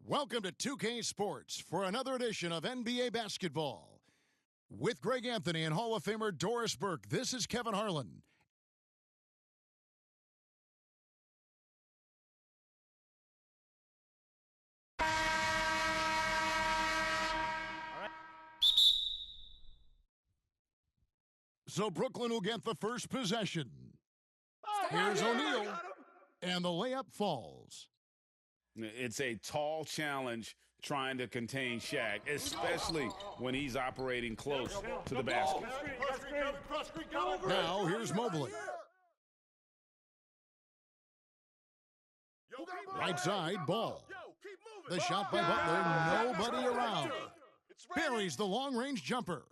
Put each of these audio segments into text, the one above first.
Welcome to 2K Sports for another edition of NBA basketball. With Greg Anthony and Hall of Famer Doris Burke, this is Kevin Harlan. So Brooklyn will get the first possession. Here's O'Neal, and the layup falls. It's a tall challenge trying to contain Shaq, especially when he's operating close to the basket. Now here's Mobley. Right side, Ball. The shot by Butler, nobody around. Buries the long-range jumper.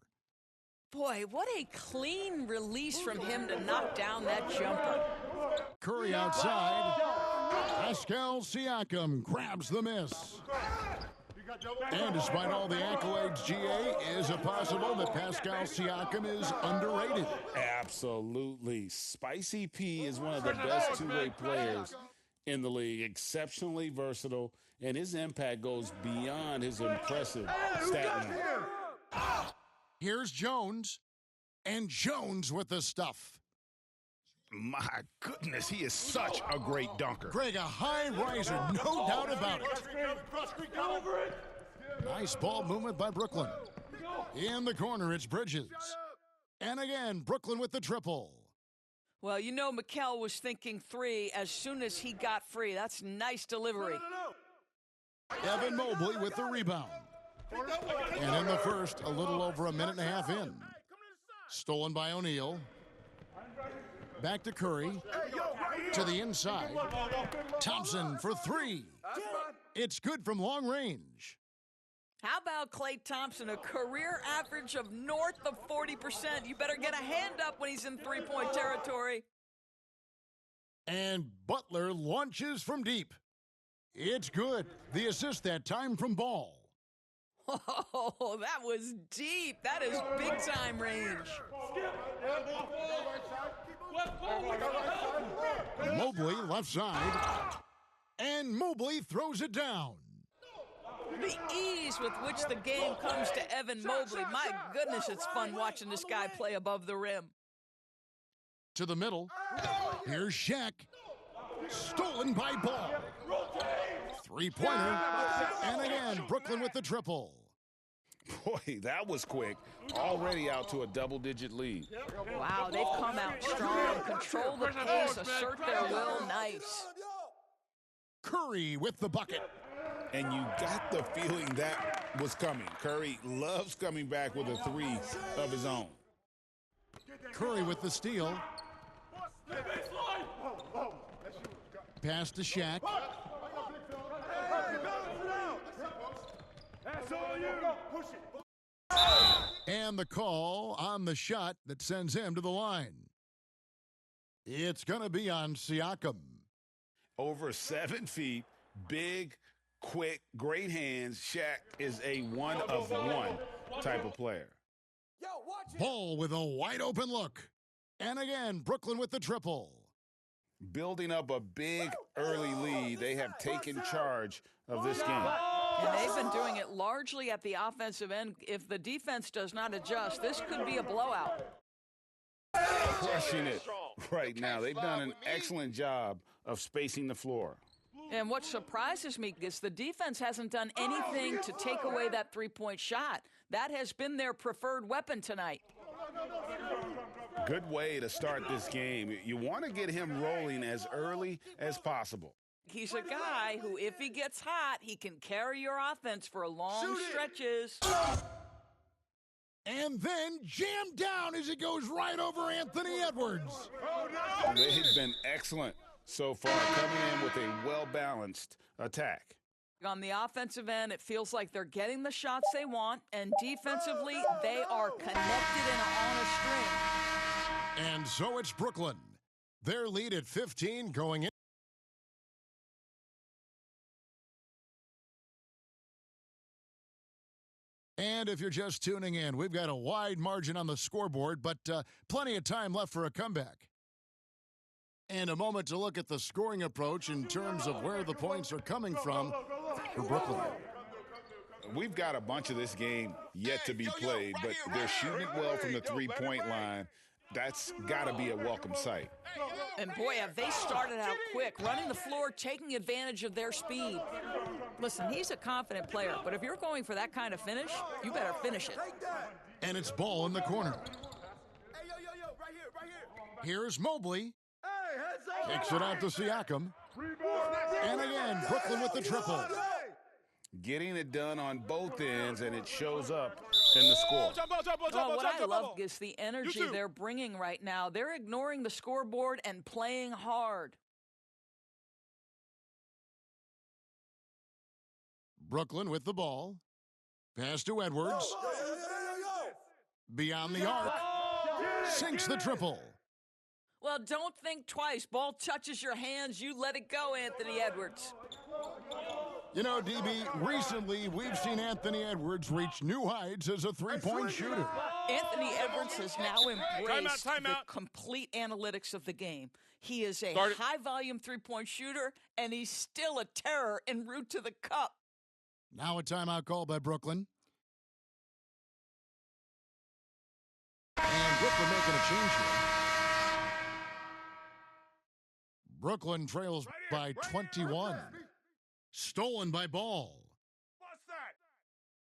Boy, what a clean release from him to knock down that jumper. Curry outside. Pascal Siakam grabs the miss. And despite all the accolades, GA, is it possible that Pascal Siakam is underrated? Absolutely. Spicy P is one of the best two-way players in the league, exceptionally versatile, and his impact goes beyond his impressive stat line. Here's Jones, and Jones with the stuff. My goodness, he is such a great dunker. Greg, a high riser, no doubt about it. Nice ball movement by Brooklyn. In the corner, it's Bridges. And again, Brooklyn with the triple. Well, you know Mikal was thinking three as soon as he got free. That's nice delivery. Evan Mobley with the rebound. And in the first, a little over a minute and a half in. Stolen by O'Neal. Back to Curry. To the inside. Thompson for three. It's good from long range. How about Klay Thompson, a career average of north of 40%? You better get a hand up when he's in three-point territory. And Butler launches from deep. It's good. The assist that time from Ball. Oh, that was deep. That is big-time range. Mobley left side. And Mobley throws it down. The ease with which the game comes to Evan Mobley. My goodness, it's fun watching this guy play above the rim. To the middle. Here's Shaq. Stolen by Ball. Three-pointer. And again, Brooklyn with the triple. Boy, that was quick. Already out to a double-digit lead. Wow, they've come out strong. Control the pace, assert their will. Nice. Curry with the bucket. And you got the feeling that was coming. Curry loves coming back with a three of his own. Curry with the steal. Pass to Shaq. And the call on the shot that sends him to the line. It's going to be on Siakam. Over 7 feet, big, quick, great hands. Shaq is a one-of-one type of player. Ball with a wide-open look. And again, Brooklyn with the triple. Building up a big early lead, they have taken charge of this game. And they've been doing it largely at the offensive end. If the defense does not adjust, this could be a blowout. Crushing it right now. They've done an excellent job of spacing the floor. And what surprises me is the defense hasn't done anything to take away that three-point shot. That has been their preferred weapon tonight. Good way to start this game. You want to get him rolling as early as possible. He's a guy who, if he gets hot, he can carry your offense for long stretches. And then jammed down as it goes right over Anthony Edwards. They've been excellent so far, coming in with a well-balanced attack. On the offensive end, it feels like they're getting the shots they want, and defensively, they are connected and on a string. And so it's Brooklyn. Their lead at 15 going in. And if you're just tuning in, we've got a wide margin on the scoreboard, but plenty of time left for a comeback. And a moment to look at the scoring approach in terms of where the points are coming from. for Brooklyn. We've got a bunch of this game yet to be played, but they're shooting it well from the three-point line. That's got to be a welcome sight. And boy, have they started out quick, running the floor, taking advantage of their speed. Listen, he's a confident player, but if you're going for that kind of finish, you better finish it. And it's Ball in the corner. Here's Mobley. Kicks it out to Siakam. And again, Brooklyn with the triple. Getting it done on both ends, and it shows up in the score. Well, what I love is the energy they're bringing right now. They're ignoring the scoreboard and playing hard. Brooklyn with the ball. Pass to Edwards. Beyond the arc. Sinks the triple. Well, don't think twice. Ball touches your hands, you let it go, Anthony Edwards. You know, DB, recently we've seen Anthony Edwards reach new heights as a three-point shooter. Anthony Edwards has now embraced the complete analytics of the game. He is a high-volume three-point shooter, and he's still a terror en route to the cup. Now a timeout call by Brooklyn. And Brooklyn making a change here. Brooklyn trails by 21. Stolen by Ball.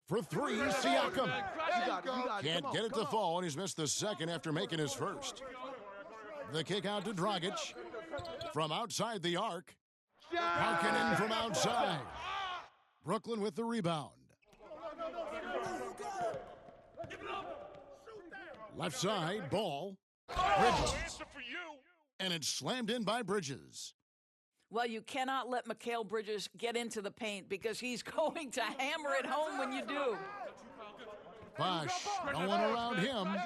For three, Siakam. Can't get it to fall, and he's missed the second after making his first. The kick out to Dragic. From outside the arc. Markkanen from outside. Brooklyn with the rebound. Left side, Ball. Bridges. And it's slammed in by Bridges. Well, you cannot let Mikal Bridges get into the paint because he's going to hammer it home when you do. Bosh, no one around him,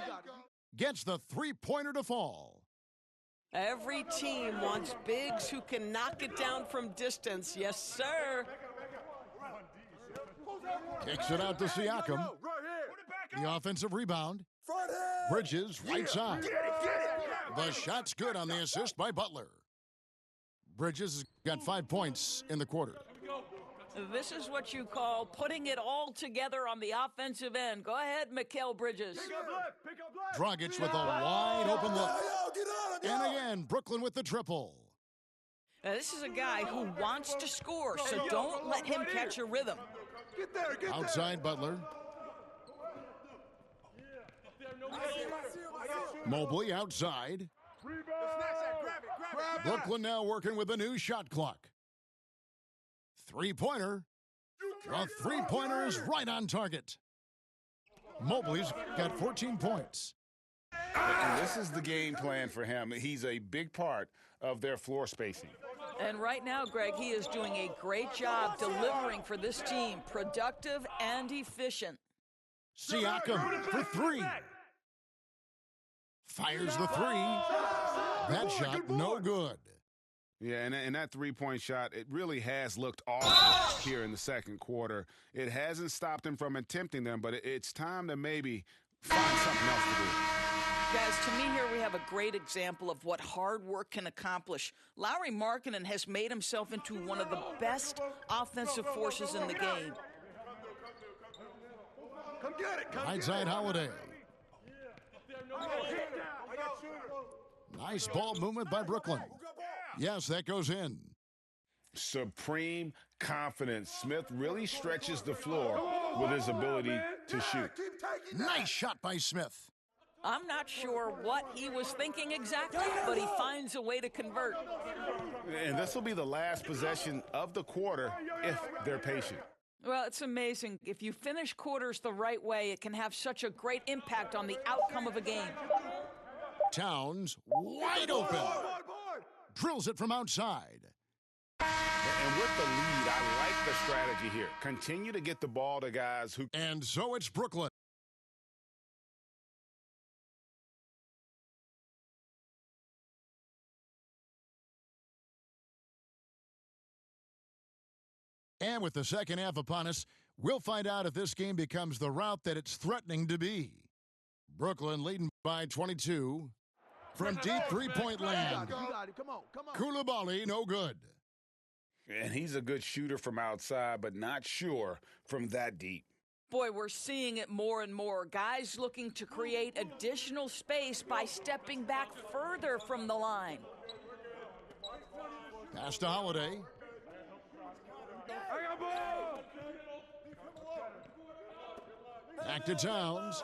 gets the three-pointer to fall. Every team wants bigs who can knock it down from distance. Yes, sir. Kicks it out to Siakam. The offensive rebound. Bridges, right side. The shot's good on the assist by Butler. Bridges has got 5 points in the quarter. This is what you call putting it all together on the offensive end. Go ahead, Mikal Bridges. Dragic with a wide open look. And again, Brooklyn with the triple. Now, this is a guy who wants to score, so don't let him catch a rhythm. Outside Butler. Mobley outside. Brooklyn now working with a new shot clock. Three-pointer. The three-pointer is right on target. Mobley's got 14 points. And this is the game plan for him. He's a big part of their floor spacing. And right now, Greg, he is doing a great job delivering for this team. Productive and efficient. Siakam for three. Fires the three. That shot no good. Yeah, and that three-point shot, it really has looked awful here in the second quarter. It hasn't stopped him from attempting them, but it's time to maybe find something else to do. Guys, to me here we have a great example of what hard work can accomplish. Lauri Markkanen has made himself into one of the best offensive forces in the game. Right side Holiday. Nice ball movement by Brooklyn. Yes, that goes in. Supreme confidence. Smith really stretches the floor with his ability to shoot. Nice shot by Smith. I'm not sure what he was thinking exactly, but he finds a way to convert. And this will be the last possession of the quarter if they're patient. Well, it's amazing. If you finish quarters the right way, it can have such a great impact on the outcome of a game. Towns wide open. Drills it from outside. And with the lead, I like the strategy here. Continue to get the ball to guys who... And so it's Brooklyn. And with the second half upon us, we'll find out if this game becomes the route that it's threatening to be. Brooklyn leading by 22. From deep three-point land. Coulibaly, no good. And he's a good shooter from outside, but not sure from that deep. Boy, we're seeing it more and more. Guys looking to create additional space by stepping back further from the line. Pass to Holiday. Back to Towns.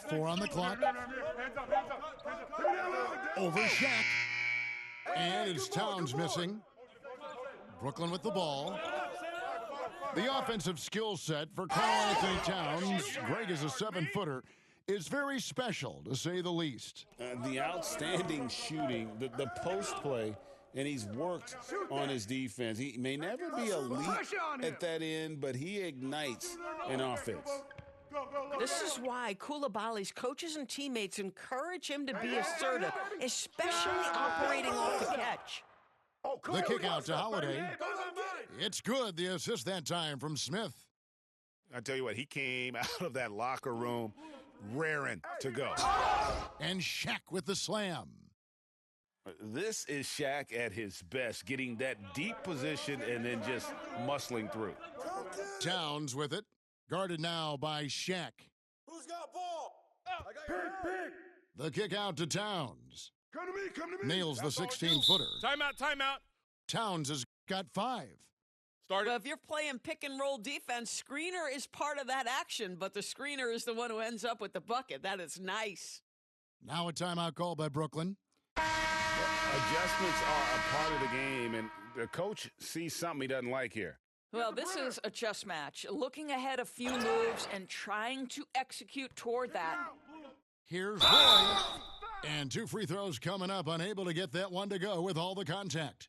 4 on the clock. Over Shaq. And it's Towns missing. Brooklyn with the ball. The offensive skill set for Karl-Anthony Towns, great as a 7-footer, is very special, to say the least. The outstanding shooting, the post play, and he's worked on his defense. He may never be elite at that end, but he ignites an offense. This is why Coulibaly's coaches and teammates encourage him to be assertive, especially operating off the catch. The kick out to Holiday. It's good. The assist that time from Smith. I tell you what, he came out of that locker room raring to go. And Shaq with the slam. This is Shaq at his best, getting that deep position and then just muscling through. Towns with it. Guarded now by Shaq. Who's got ball? Pick. The kick out to Towns. Come to me. Nails the 16-footer. Timeout. Towns has got 5. Started. But if you're playing pick and roll defense, screener is part of that action, but the screener is the one who ends up with the bucket. That is nice. Now a timeout call by Brooklyn. Adjustments are a part of the game, and the coach sees something he doesn't like here. Well, this is a chess match. Looking ahead a few moves and trying to execute toward that. Here's Roy. And 2 free throws coming up, unable to get that one to go with all the contact.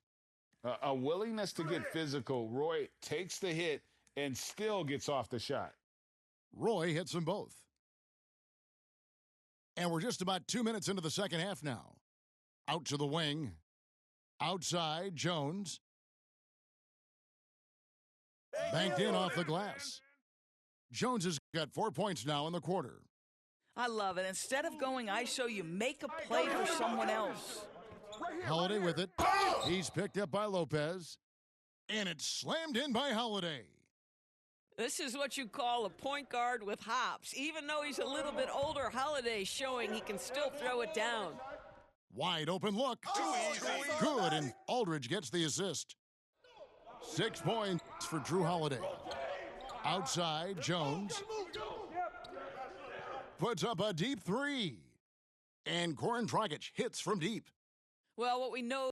A willingness to get physical. Roy takes the hit and still gets off the shot. Roy hits them both. And we're just about 2 minutes into the second half now. Out to the wing. Outside, Jones. Banked in off the glass. Jones has got 4 points now in the quarter. I love it. Instead of going ISO, you make a play for someone else. Holiday with it. He's picked up by Lopez. And it's slammed in by Holiday. This is what you call a point guard with hops. Even though he's a little bit older, Holiday's showing he can still throw it down. Wide open look. Good, and Aldridge gets the assist. 6 points for Drew Holiday. Outside, Jones. Puts up a deep 3. And Goran Dragic hits from deep. Well, what we know